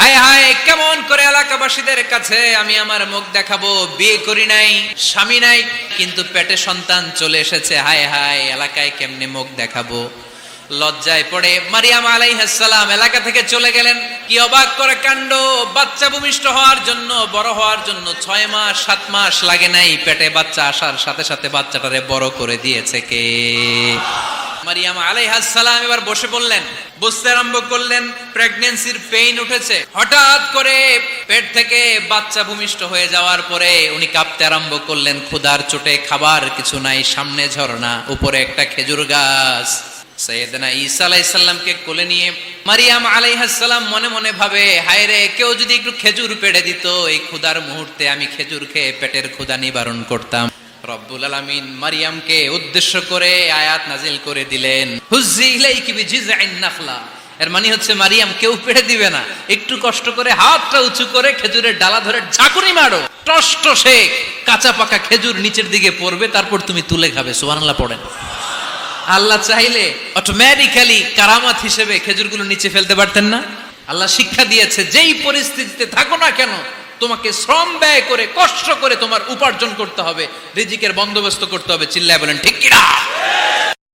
হায় হায়, কেমন করে এলাকাবাসীদের কাছে আমি আমার মুখ দেখাবো? বিয়ে করি নাই, স্বামী নাই, কিন্তু পেটে সন্তান চলে এসেছে। হায় হায়, এলাকায় কেমনে মুখ দেখাবো? লজ্জায় পড়ে মারিয়াম আলাইহিস সালাম এলাকা থেকে চলে গেলেন। কি অবাক করে কাণ্ড! বাচ্চা ভূমিষ্ঠ হওয়ার জন্য, বড় হওয়ার জন্য 6 মাস 7 মাস লাগে নাই, পেটে বাচ্চা আসার সাথে সাথে বাচ্চাটারে বড় করে দিয়েছে কে? মারিয়াম আলাইহিস সালাম এবার বসে পড়লেন, বুঝতে আরম্ভ করলেন প্রেগন্যান্সির পেইন উঠেছে। হঠাৎ করে পেট থেকে বাচ্চা ভূমিষ্ঠ হয়ে যাওয়ার পরে উনি কাঁপতে আরম্ভ করলেন। ক্ষুধার চোটে খাবার কিছু নাই, সামনে ঝর্ণা, উপরে একটা খেজুর গাছ। সাইয়েদনা ঈসা আলাইহিস সালামকে কোলে নিয়ে মারিয়াম আলাইহিস সালাম মনে মনে ভাবে, হায় রে, কেউ যদি একটু খেজুর পেড়ে দিত, এই ক্ষুধার মুহূর্তে আমি খেজুর খেয়ে পেটের ক্ষুধা নিবারণ করতাম। রব্বুল আলামিন মারিয়ামকে উদ্দেশ্য করে আয়াত নাজিল করে দিলেন, হুজ্জি ইলাইকি বিজিযআইন নাখলা। এর মানে হচ্ছে, মারিয়াম, কেউ পেড়ে দিবে না, একটু কষ্ট করে হাতটা উঁচু করে খেজুরের ডালা ধরে ঝাঁকুনি মারো, টসটসে কাঁচা পাকা খেজুর নিচের দিকে পড়বে, তারপর তুমি তুলে খাবে। সুবহানাল্লাহ পড়েন। আল্লাহ চাইলে অটোমেটিক্যালি কারামাত হিসেবে খেজুরগুলো নিচে ফেলতে পারতেন না? আল্লাহ শিক্ষা দিয়েছে, যেই পরিস্থিতিতে থাকো না কেন, তোমাকে শ্রম ব্যয় করে কষ্ট করে তোমার উপার্জন করতে হবে, রিজিকের বন্দোবস্ত করতে হবে। চিল্লায় বলেন ঠিক কিনা?